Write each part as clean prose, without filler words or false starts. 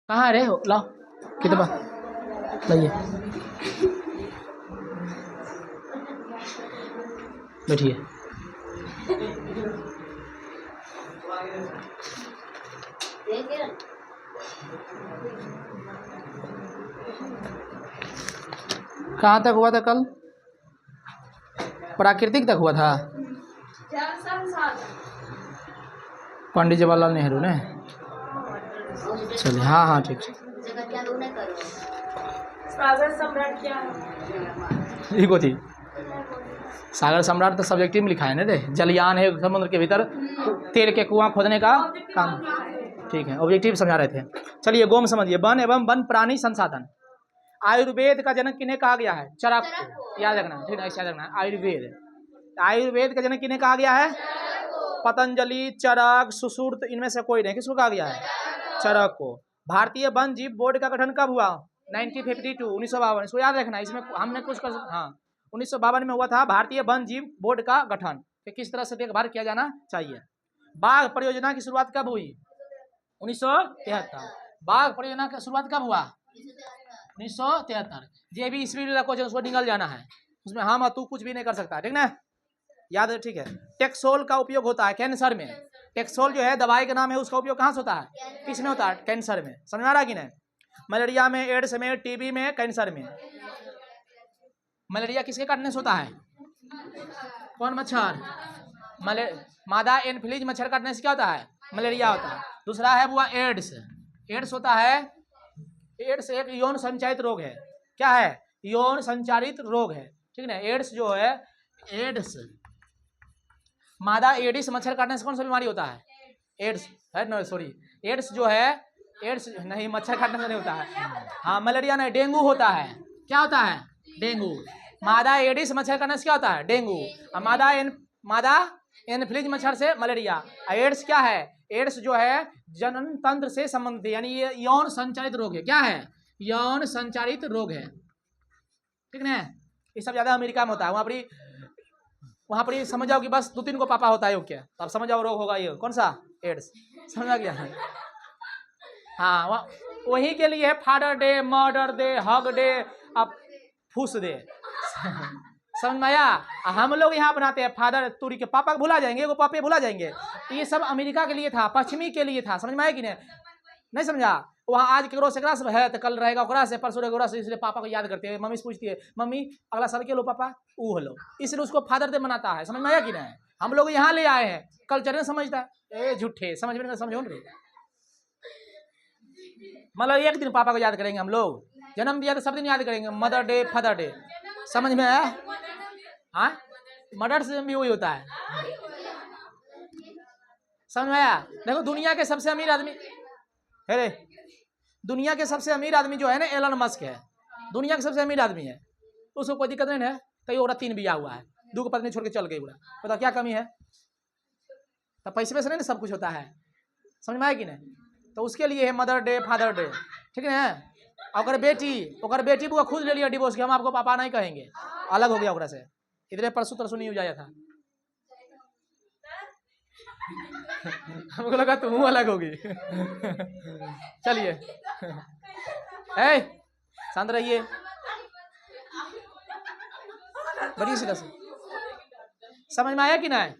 कहाँ रे हो? लाओ किताब लाइए, बैठिए। कहाँ तक हुआ था कल? प्राकृतिक तक हुआ था। पंडित जवाहरलाल नेहरू ने। चलिए, हाँ हाँ ठीक है। सागर सम्राट क्या है? ठीक होती। सागर सम्राट तो सब्जेक्टिव में लिखा है ना रे। जलयान है समुद्र के भीतर तेल के कुआं खोदने का काम। ठीक है, ऑब्जेक्टिव समझा रहे थे। चलिए गोम समझिए। वन एवं वन प्राणी संसाधन। आयुर्वेद का जनक किन्हें कहा गया है? चरक को। याद रखना, ठीक है, ऐसा रखना। आयुर्वेद का जनक किन्हें कहा गया है? पतंजलि, चरक, सुश्रुत, इनमें से कोई नहीं। किसको कहा गया है? चरक को। भारतीय वन जीव बोर्ड का गठन कब हुआ? 1952, 1952। इसको याद रखना। इसमें हमने कुछ कर, हाँ 1952 में हुआ था भारतीय वन जीव बोर्ड का गठन, कि किस तरह से देखभाल किया जाना चाहिए। बाघ परियोजना की शुरुआत कब हुई? 1973। बाघ परियोजना की शुरुआत कब हुआ? 1973। जे भी स्पीड वाला क्वेश्चन उसको निकल जाना है, उसमें हम और तू कुछ भी नहीं कर सकता, ठीक ना? याद है, ठीक है। टेक्सोल का उपयोग होता है कैंसर में। टेक्सोल जो है दवाई का नाम है, उसका उपयोग कहाँ से होता है? किसमें होता है? कैंसर में। समझ में आ रहा कि नहीं? मलेरिया में, एड्स में, टीबी में, कैंसर में। मलेरिया किसके काटने से होता है? कौन मच्छर? मादा एनफ्लीज मच्छर काटने से क्या होता है? मलेरिया होता है। दूसरा है वो एड्स। एड्स होता है, एड्स एक यौन संचारित रोग है। क्या है? यौन संचारित रोग है, ठीक ना? एड्स जो है, एड्स मादा एडिस मच्छर काटने से कौन सा बीमारी होता है? एड्स है ना, सॉरी, एड्स जो है, एड्स नहीं, मच्छर काटने से नहीं होता है। हाँ, मलेरिया नहीं, डेंगू होता है। क्या होता है? डेंगू। मादा एडिस मच्छर काटने से क्या होता है? डेंगू। और मादा एनफ्लीज मच्छर से मलेरिया। एड्स क्या है? एड्स जो है जनन तंत्र से संबंधित, यानी ये यौन संचारित रोग है। क्या है? यौन संचारित रोग है, ठीक ना? ये सब ज्यादा अमेरिका में होता है। वहां पर समझ जाओ कि बस 2-3 को पापा होता है, क्या तो आप समझ जाओ रोग होगा ये कौन सा? एड्स। समझ आ गया? हाँ, वही के लिए father day, murder day, hug day, अब फूस डे। समझ में आया? हम लोग यहाँ बनाते हैं फादर, तुरी के पापा को भुला जाएंगे, वो पापे भुला जाएंगे। ये सब अमेरिका के लिए था, पश्चिमी के लिए था। समझ में आया कि नहीं समझा? वहाँ आज केकरो से है तो कल रहेगा ओकरा से, परसों रहेगा से, इसलिए पापा को याद करते हैं। मम्मी से पूछती है, मम्मी अगला साल के लो पापा, वो हेलो, इसलिए उसको फादर डे मनाता है। समझ में आया कि नहीं? हम लोग यहाँ ले आए हैं, कल्चर नहीं समझता है। झूठे समझ में, समझो ना। मतलब एक दिन पापा को याद करेंगे हम लोग, जन्म दिया तो सब दिन याद करेंगे। Mother day, father day. समझ में आया? हाँ, मदर से भी वही होता है। समझ में आया? देखो, दुनिया के सबसे अमीर आदमी है रे, दुनिया के सबसे अमीर आदमी जो है ना, एलन मस्क है। दुनिया के सबसे अमीर आदमी है, उसको कोई दिक्कत नहीं है। कई और 3 बिया हुआ है, 2 को पत्नी छोड़ के चल गई। बोला पता क्या कमी है? तो पैसे से नहीं ना सब कुछ होता है। समझ में आया कि नहीं? तो उसके लिए है मदर डे, फादर डे, ठीक है। अगर बेटी वो खुद ले लिया डिवोर्स के, हम आपको पापा नहीं कहेंगे, अलग हो गया ओकरा से। इधर परसों न्यूज आया था। हमको लगा तुम अलग होगी। चलिए, शांत रहिए, बढ़िया सीधा से। समझ में आया कि नहीं?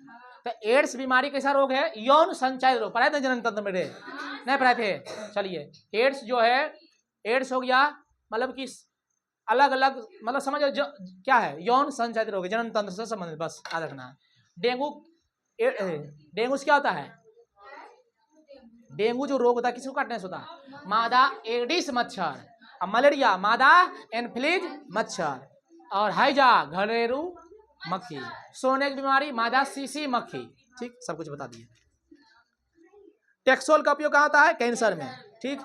तो एड्स बीमारी कैसा रोग है? यौन संचारित रोग। पढ़ाए थे जनन तंत्र में? नहीं पढ़ाए थे। चलिए, एड्स जो है, एड्स हो गया मतलब कि अलग अलग, मतलब समझ क्या है? यौन संचारित रोग, जनन तंत्र से संबंधित, बस याद रखना। डेंगू, डेंगू क्या होता है? डेंगू जो रोग होता है किसको काटने से होता है? मादा एडिस मच्छर। और मलेरिया मादा एनफ्लीज मच्छर। और हैजा घरेलू मक्खी। सोने की बीमारी मादा सीसी मक्खी। ठीक, सब कुछ बता दिए। टेक्सोल का उपयोग कहाँ होता है? कैंसर में। ठीक।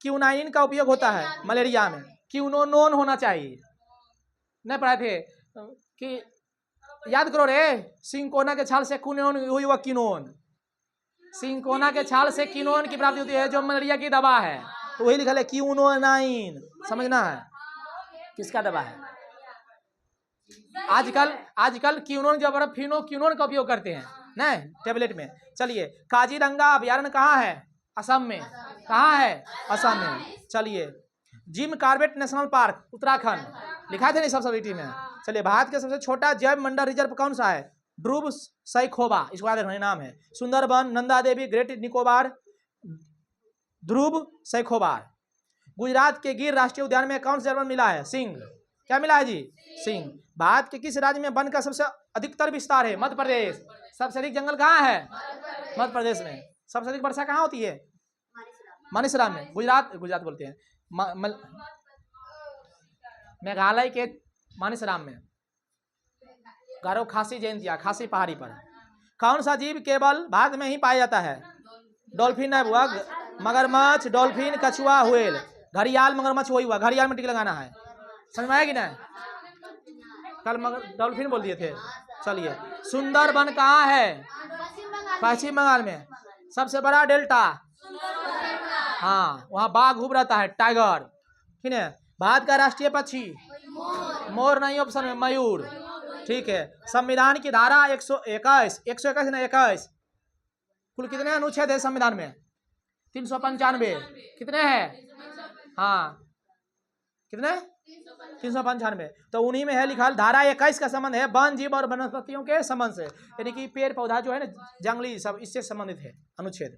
क्यूनाइन का उपयोग होता है मलेरिया में। क्यूनोनोन होना चाहिए। नहीं पढ़ाए थे कि याद करो रे, सिंकोना के छाल से क्यूनोन हुई हुआ किनोन। सिंकोना के छाल से किनोन की प्राप्ति होती है, जो मलेरिया की दवा है। तो वही लिखा है क्यूनोनाइन। समझना है किसका दवा है। आजकल क्यूनोन जब फिनोक्यूनोन का उपयोग करते हैं नहीं टेबलेट में। चलिए, काजीरंगा अभयारण्य कहाँ है? असम में। कहाँ है? असम में। चलिए, Jim Corbett national park Uttarakhand लिखा थे नहीं सब सब्जेक्टिव में। चलिए, भारत के सबसे छोटा जैव मंडल रिजर्व कौन सा है? ध्रुव सैखोवा, इसको याद रखना नाम है। सुंदरबन, नंदा देवी, ग्रेट निकोबार, ध्रुव सैखोबार। गुजरात के गिर राष्ट्रीय उद्यान में कौन सा जानवर मिला है? सिंह। क्या मिला है जी? सिंह। भारत के किस राज्य में वन का सबसे अधिकतर विस्तार है? मध्य प्रदेश। सबसे अधिक जंगल कहाँ है? मध्य प्रदेश में। सबसे अधिक वर्षा कहाँ होती है? मानेसरा में। गुजरात बोलते हैं। मेघालय के मानेसराम में। गारो खासी जयंतिया, खासी पहाड़ी पर। कौन सा जीव केवल भारत में ही पाया जाता है? डॉल्फिन है बुआ, मगरमच्छ, डॉल्फिन, कछुआ, व्हेल। घड़ियाल, मगरमच्छ वही हुआ। घड़ियाल में टिक लगाना है, समझ में आएगी ना? कल मगर डॉल्फिन बोल दिए थे। चलिए, सुंदरबन कहाँ है? पश्चिम बंगाल में। सबसे बड़ा डेल्टा? हाँ, वहाँ बाघ खूब रहता है, टाइगर। ठीक है। भारत का राष्ट्रीय पक्षी? मोर नहीं, ऑप्शन में मयूर। ठीक है। संविधान की धारा 121 ना 21, कुल कितने अनुच्छेद है संविधान में? 395। कितने हैं? हाँ, कितने? 395। तो उन्हीं में है लिखा, धारा 21 का संबंध है वन जीव और वनस्पतियों के संबंध से, यानी कि पेड़ पौधा जो है ना, जंगली सब, इससे संबंधित है अनुच्छेद।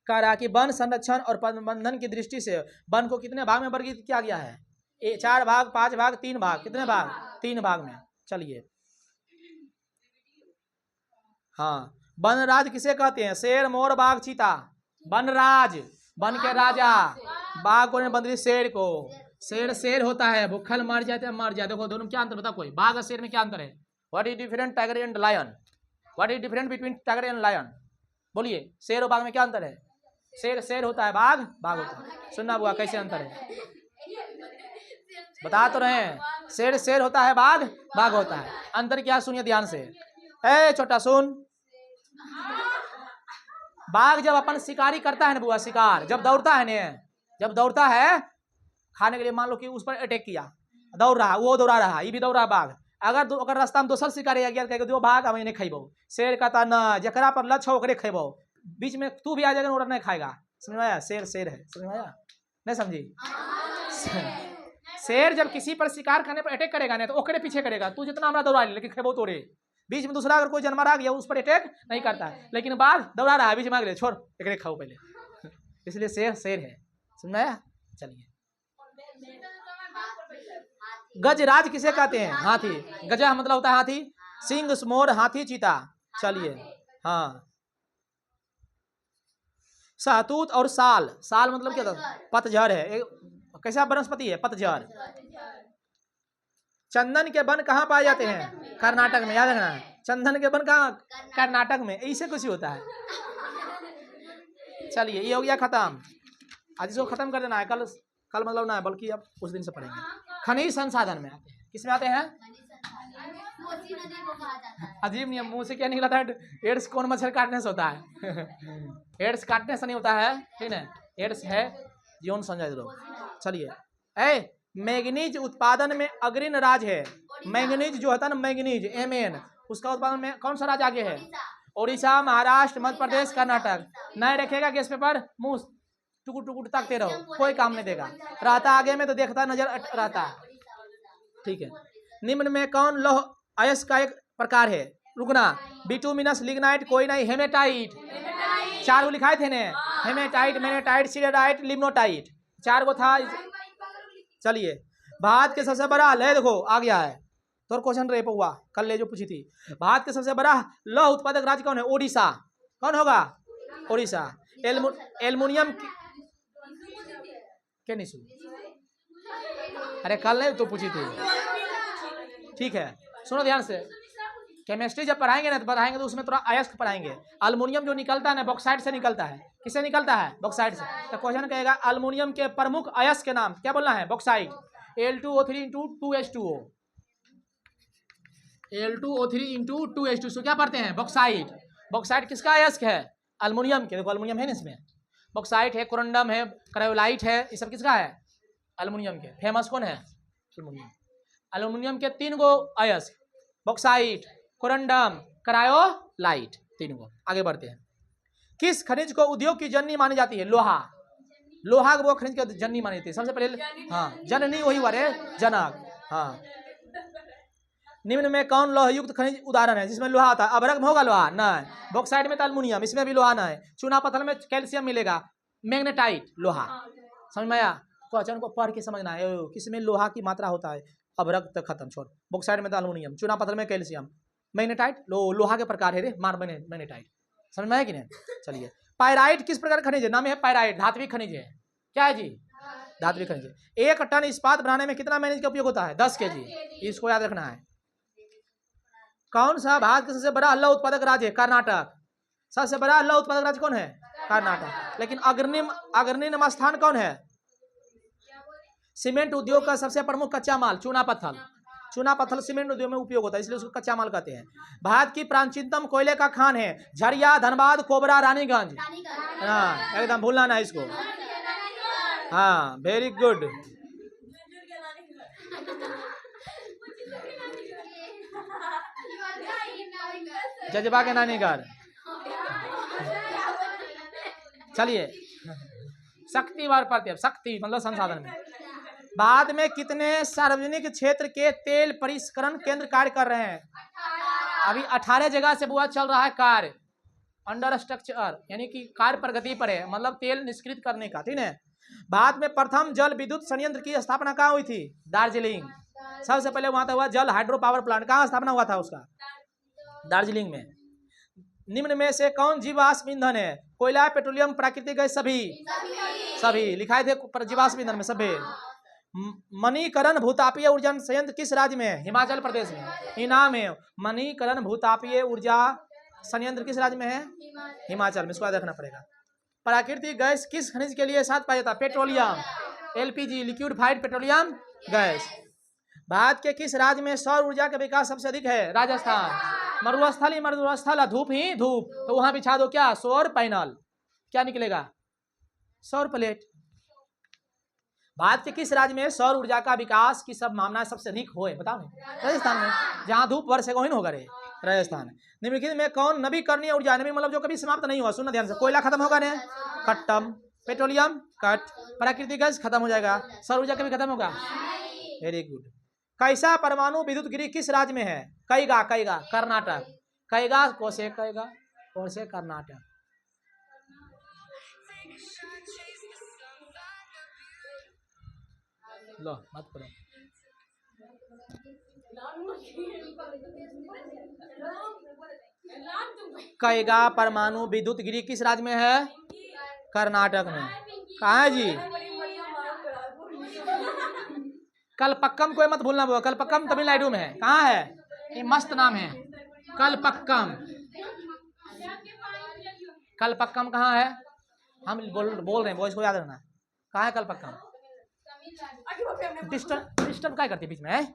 कह रहा कि वन संरक्षण और प्रबंधन की दृष्टि से वन को कितने भाग में वर्गीकृत किया गया है? 4 भाग, 5 भाग, 3 भाग। कितने भाग? 3 भाग में। चलिए, हाँ, वनराज किसे कहते हैं? शेर, मोर, बाघ, चीता। वनराज, वन के राजा। बाघ को बंदरी, शेर को। शेर होता है, भूखल मर जाते हैं, मर जाए। देखो दोनों में क्या अंतर बता कोई? बाघ और शेर में क्या अंतर है? What is different tiger and lion? What is different between tiger and lion? बोलिए, शेर और बाघ में क्या अंतर है? शेर होता है, बाघ होता है। सुनना बुआ, कैसे अंतर है बता तो रहे हैं। शेर होता है, बाघ होता है। अंतर क्या? सुनिए ध्यान से। ए छोटा सुन, बाघ जब अपन शिकारी करता है ना बुआ, शिकार जब दौड़ता है ना, जब दौड़ता है खाने के लिए, मान लो कि उस पर अटैक किया, दौड़ रहा, वो दौड़ा रहा, ये भी दौड़ रहा बाघ। अगर रास्ता में दोसर शिकारी आ गया, कहेगा दो बाघ हम नहीं खेबो। शेर कहता ना, जकरा पर लक्ष्य हो ओकरे खेबो। बीच में तू भी आ जाएगा, ओरा नहीं खाएगा। समझ में आया? शेर है, समझ में आया? नहीं समझी? शेर जब किसी पर शिकार करने पर अटैक करेगा ना, तो ओकरे पीछे करेगा, तू जितना हमरा दौड़ा ले, लेकिन खेबो तोड़े। बीच में दूसरा अगर कोई जानवर आ गया, उस पर अटैक नहीं करता है। लेकिन बाघ दौड़ा रहा है, बीच में आ गया, छोड़ एकरे खाओ पहले। इसलिए शेर है। समझ में आया? चलिए, गजराज किसे कहते हैं? हाथी। गजा मतलब होता है हाथी। सिंह, मोर, हाथी, चीता। चलिए, हाँ, सहतूत और साल मतलब क्या था? पतझड़ है। कैसा वनस्पति है? पतझड़। चंदन के वन कहाँ पाए जाते हैं? कर्नाटक में। याद रखना है, चंदन के वन कहाँ? कर्नाटक में। ऐसे कुछ होता है। चलिए, ये हो गया खत्म। आज इसको खत्म कर देना है। कल मतलब ना है, बल्कि अब उस दिन से पढ़ेंगे। खनिज संसाधन में आते हैं। किसमें आते हैं? अजीब नियम, मुंह से क्या निकला था? एड्स कौन मच्छर काटने से होता है? एड्स काटने से नहीं होता है, ठीक है? एड्स है जीवन संजय लोग। चलिए, मैग्नीज उत्पादन में अग्रणी राज्य है। मैग्नीज जो होता है ना, मैग्नीज Mn, उसका उत्पादन में कौन सा राज्य आगे है? उड़ीसा, महाराष्ट्र, मध्य प्रदेश, कर्नाटक। नहीं रखेगा गेस पेपर, मुंह टुकुर ताकते रहो, कोई काम नहीं देगा। रहता आगे में तो देखता नजर रहता है। ठीक है। निम्न में कौन लौह अयस्क का एक प्रकार है? रुकना, बिटुमिनस, लिग्नाइट, कोई नहीं, हेमेटाइट। 4 गो लिखाए थे ने, हेमेटाइट, मैग्नेटाइट, सिलेराइट, लिग्नोटाइट। 4 गो था। चलिए, भारत के सबसे बड़ा ले, देखो आ गया है तो क्वेश्चन रे हुआ कल ले जो पूछी थी। भारत के सबसे बड़ा लौह उत्पादक राज्य कौन है? ओडिशा। कौन होगा? ओडिशा। एल्युमिनियम क्या नहीं सुन? अरे कल नहीं तो पूछी थी। ठीक है, सुनो ध्यान से। केमिस्ट्री जब पढ़ाएंगे ना, तो पढ़ाएंगे तो उसमें थोड़ा अयस्क पढ़ाएंगे। अल्युमिनियम जो निकलता है ना, बॉक्साइट से निकलता है। किससे निकलता है? बॉक्साइट से। तो क्वेश्चन कहेगा अल्युमिनियम के प्रमुख अयस्क के नाम क्या बोलना है? Bauxite. Al2O3 × 2H2O। Al2O3 × 2H2O क्या पढ़ते हैं? बॉक्साइट। बॉक्साइट किसका अयस्क है? अल्युमिनियम के। देखो अल्युमिनियम है ना इसमें, बॉक्साइट है, कोरंडम है, क्रायोलाइट है, ये सब किसका है? अल्युमिनियम के। फेमस कौन है? अल्युमिनियम। अल्युमिनियम के 3 गो अयस्क, बॉक्साइट, कोरंडम, क्रायोलाइट, 3 गो। आगे बढ़ते हैं। किस खनिज को उद्योग की जननी मानी जाती है? लोहा। लोहा को वो खनिज की जननी मानी जाती है। सबसे पहले हाँ जननी वही वाले जनक। हाँ निम्न में कौन लोहयुक्त खनिज उदाहरण है जिसमें लोहा आता है? अभ्रक में होगा लोहा? नहीं। बॉक्साइट में एल्युमिनियम, इसमें भी लोहा नहीं। चूना पत्थर में कैल्शियम मिलेगा। मैग्नेटाइट लोहा। समझ में आया? क्वेश्चन को पढ़ के समझना है किसमें लोहा की मात्रा होता है। अभ्रक तक खत्म, छोड़। बॉक्साइट में एल्युमिनियम, चूना पत्थर में कैल्शियम, मैग्नेटाइट लोहा के प्रकार है रे, मैग्नेटाइट। समझ में आया कि नहीं? चलिए पायराइट किस प्रकार खनिज है? नाम है पायराइट, धात्विक खनिज है। क्या है जी? धात्विक खनिज है। 1 टन इस्पात बनाने में कितना मैग्नीज का उपयोग होता है? 10 kg। इसको याद रखना है। कौन सा भारत का सबसे बड़ा हल्ला उत्पादक राज्य है? कर्नाटक। सबसे बड़ा हल्ला उत्पादक राज्य कौन है? कर्नाटक। लेकिन अग्रणी स्थान कौन है? सीमेंट उद्योग का सबसे प्रमुख कच्चा माल चूना पत्थर। चूना पत्थर सीमेंट उद्योग में उपयोग होता है, इसलिए उसको कच्चा माल कहते हैं। भारत की प्राचीनतम कोयले का खान है? झरिया, धनबाद, कोबरा, रानीगंज। हाँ एकदम भूलना ना इसको। हाँ वेरी गुड। जजबा के नानीगढ़। चलिए शक्ति बार पढ़ते हैं। शक्ति मतलब संसाधन में। बाद में कितने सार्वजनिक क्षेत्र के तेल परिष्करण केंद्र कार्य कर रहे हैं? अभी 18 जगह से बुआ चल रहा है कार्य अंडर स्ट्रक्चर, यानी कि कार्य प्रगति पर है, मतलब तेल निष्क्रित करने का। ठीक है। बाद में प्रथम जल विद्युत संयंत्र की स्थापना कहाँ हुई थी? दार्जिलिंग। सबसे पहले वहां हुआ जल हाइड्रो पावर प्लांट। कहाँ स्थापना हुआ था उसका? दार्जिलिंग में। निम्न में से कौन जीवाश्म ईंधन है? कोयला, पेट्रोलियम, प्राकृतिक गैस? सभी लिखाए थे जीवाश्म ईंधन में सभी। मणिकरण भूतापीय ऊर्जा संयंत्र किस राज्य में है? हिमाचल प्रदेश में। इनाम है मणिकरण भूतापीय ऊर्जा संयंत्र किस राज्य में है? हिमाचल में। इसको याद रखना पड़ेगा। प्राकृतिक गैस किस खनिज के लिए साथ पाया जाता है? Petroleum, LPG, liquefied petroleum gas. Bharat के किस राज्य में सौर ऊर्जा का विकास सबसे अधिक है? राजस्थान। मरुस्थल ही मरुस्थल, धूप ही धूप, तो वहां बिछा दो क्या? सौर पैनल। क्या निकलेगा? सौर प्लेट। भारत के किस राज्य में सौर ऊर्जा का विकास की संभावना सबसे अधिक हो? बताओ नहीं। राजस्थान में, जहां धूप वर्ष को ही होगा रे, राजस्थान। निम्नलिखित में कौन नवीकरणीय ऊर्जा, नवी मतलब जो कभी समाप्त नहीं हुआ? सुनना ध्यान से। कोयला खत्म होगा ना, खत्म। Petroleum cut. प्राकृतिक गैस खत्म हो जाएगा। सौर ऊर्जा कभी खत्म होगा? Very good. कैसा परमाणु विद्युत गृह किस राज्य में है? कैगा कर्नाटक। कैगा कोसे कर्नाटक। लो मत करो। कैगा परमाणु विद्युत गृह किस राज्य में है? कर्नाटक में। कहाँ है जी? कलपक्कम को मत भूलना। वो कलपक्कम तमिलनाडु में है। कहाँ है? ये मस्त नाम है कलपक्कम। कलपक्कम कहाँ है? हम बोल रहे हैं, वो इसको याद रखना। कहाँ है कलपक्कम? डिस्टर्ब क्या करती है बीच में?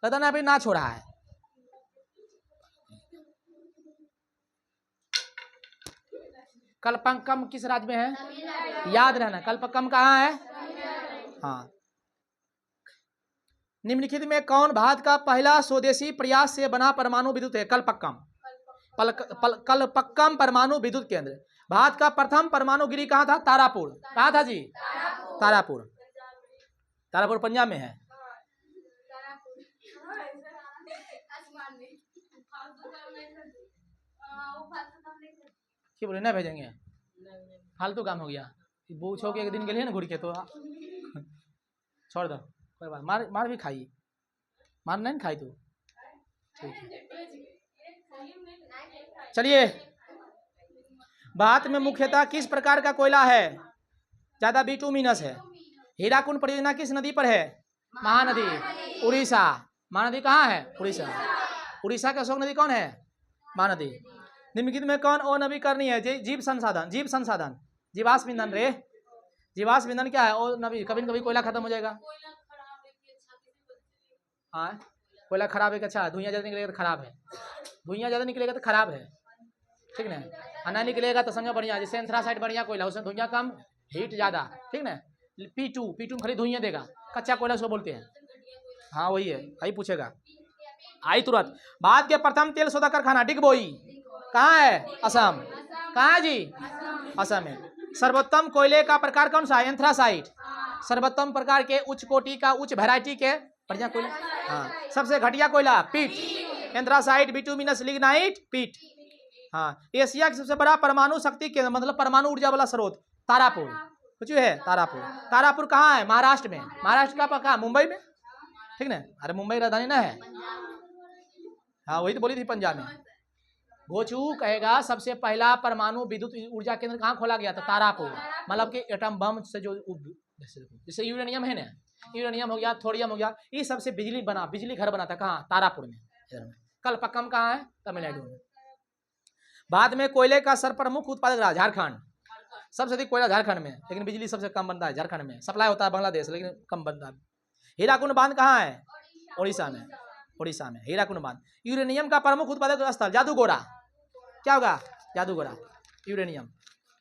पता ना अभी ना छोड़ा है। कलपक्कम किस राज्य में है? याद रहना। कलपक्कम कहाँ है? हाँ। निम्नलिखित में कौन भारत का पहला स्वदेशी प्रयास से बना परमाणु विद्युत है? कलपक्कम। कलपक्कम परमाणु विद्युत केंद्र। भारत का प्रथम परमाणु गृह कहाँ था? तारापुर। कहाँ था जी? तारापुर। तारापुर पंजाब में है। क्या बोले? ना भेजेंगे, फालतू काम हो गया। पूछो कि एक दिन के लिए ना घुड़ के, तो छोड़ दो, कोई बात। मार भी खाई, मार नहीं खाई तू। चलिए, भारत में मुख्यतः किस प्रकार का कोयला है? ज्यादा बिटुमिनस है। हीराकुंड परियोजना किस नदी पर है? महानदी। उड़ीसा। महानदी कहाँ है? उड़ीसा। उड़ीसा का अशोक नदी कौन है? महानदी। निम्नलिखित में कौन अनवीकरणीय है? जीव संसाधन। जीवाश्म ईंधन रे। जीवाश्म ईंधन क्या है? और नवी कभी न कभी कोयला खत्म हो जाएगा। हाँ कोयला खराब है। अच्छा धुइयां ज्यादा निकलेगा तो खराब है। धुइयां ज्यादा निकलेगा तो खराब है, ठीक ना। अना निकलेगा तो समझो बढ़िया, जैसे एंथ्रासाइड बढ़िया कोयला, उसमें धुइयां कम, हीट ज्यादा, ठीक ना। P2 खाली धुइयां देगा। कच्चा कोयला उसको बोलते हैं। हाँ वही है, आई पूछेगा, आई तुरंत। भारत के प्रथम तेल शोधक कारखाना डिगबोई। कहाँ है? असम। कहाँ है जी? असम में। सर्वोत्तम कोयले का प्रकार कौन सा है? एंथ्रासाइट। सर्वोत्तम प्रकार के उच्च कोटि का उच्च वैरायटी के बढ़िया कोयला। हाँ। सबसे घटिया कोयला पीट, एंथ्रासाइट, बिटुमिनस, लिग्नाइट, पीट। हाँ। एशिया का सबसे बड़ा परमाणु शक्ति केंद्र मतलब परमाणु ऊर्जा वाला स्रोत तारापुर। कुछ है तारापुर। तारापुर कहाँ है? महाराष्ट्र में। महाराष्ट्र का कहाँ? मुंबई में, ठीक ना? अरे मुंबई राजधानी ना है। हाँ वही तो बोली थी पंजाब में। गोचू कहेगा सबसे पहला परमाणु विद्युत ऊर्जा केंद्र कहाँ खोला गया था? तारापुर। मतलब कि एटम बम से जो जैसे यूरेनियम है ना, यूरेनियम हो गया, थोरियम हो गया, ये सबसे बिजली बना, बिजली घर बना था कहाँ? तारापुर में। कलपक्कम कहाँ है? तमिलनाडु में। बाद में कोयले का सर्वप्रमुख उत्पादक रहा झारखंड। सबसे अधिक कोयला झारखंड में, लेकिन बिजली सबसे कम बनता है झारखंड में। सप्लाई होता है बांग्लादेश, लेकिन कम बनता है। हीराकुंड बांध कहाँ है? उड़ीसा में। उड़ीसा में हीराकुंड बांध। यूरेनियम का प्रमुख उत्पादक स्थल जादूगोड़ा। क्या होगा? जादूगोड़ा। यूरेनियम।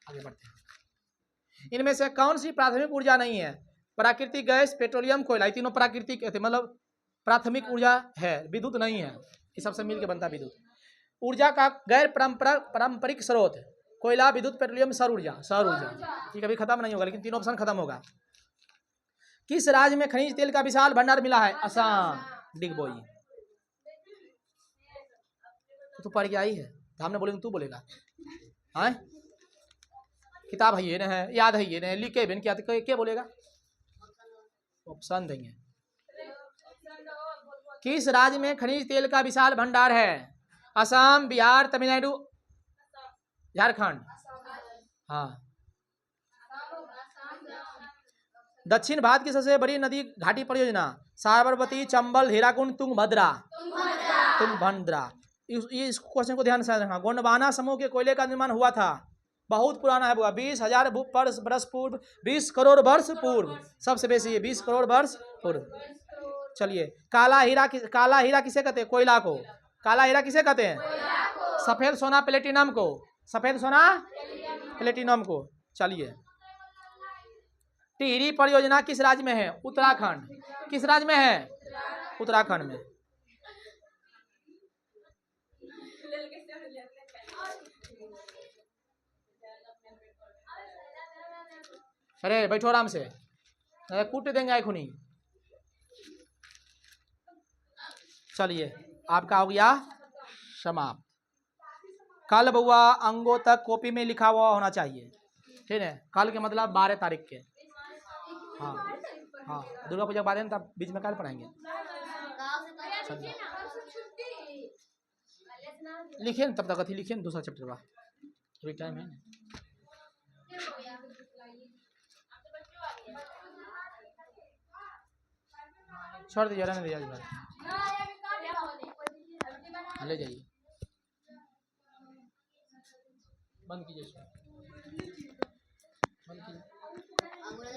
आगे बढ़ते हैं। इनमें से कौन सी प्राथमिक ऊर्जा नहीं है? प्राकृतिक गैस, पेट्रोलियम, कोयला, तीनों प्राकृतिक मतलब प्राथमिक ऊर्जा है, विद्युत नहीं है। ये सबसे मिलकर बनता है विद्युत। ऊर्जा का गैर पारंपरिक स्रोत कोयला, विद्युत, पेट्रोलियम, सौर ऊर्जा। सौर ऊर्जा ये कभी खत्म नहीं होगा, लेकिन तीनों ऑप्शन खत्म होगा। किस राज्य में खनिज तेल का विशाल भंडार मिला है? असम। डिगबोई। तो पढ़ के आई है, हमने बोलेंगे तू बोलेगा। हाँ किताब है ये ना, है याद है ये ना, लिख के क्या क्या बोलेगा? ऑप्शन देंगे। किस राज्य में खनिज तेल का विशाल भंडार है? असम, बिहार, तमिलनाडु, झारखंड। हाँ। दक्षिण भारत की सबसे बड़ी नदी घाटी परियोजना? साबरमती, चंबल, हीराकुंड, तुंगभद्रा। तुंगभद्रा। इस क्वेश्चन को ध्यान से रखना। गोंडवाना समूह के कोयले का निर्माण हुआ था। बहुत पुराना है, 20,000 वर्ष पूर्व, 20 करोड़ वर्ष पूर्व। सबसे बेसी है 20 करोड़ वर्ष पूर्व। चलिए, काला हीरा किसे कहते हैं? कोयला को। काला हीरा किसे कहते हैं? सफेद सोना प्लेटिनम को। सफेद सोना प्लेटिनम को। चलिए, टिहरी परियोजना किस राज्य में है? उत्तराखंड। किस राज्य में है? उत्तराखंड में। अरे बैठो आराम से, कूट देंगे खुनी। चलिए, आपका हो गया समाप्त। कल बउआ अंगों तक कॉपी में लिखा हुआ होना चाहिए, ठीक है? कल के मतलब 12 तारीख के। हाँ हाँ, दुर्गा पूजा के बाद तब बीच में कल पढ़ाएंगे। लिखे तब तक अथी लिखे दूसरा चैप्टर बा, अभी टाइम है ना। छोड़ दीजिए, रहने दीजिए, ले जाइए, बंद कीजिए, बंद कीजिए।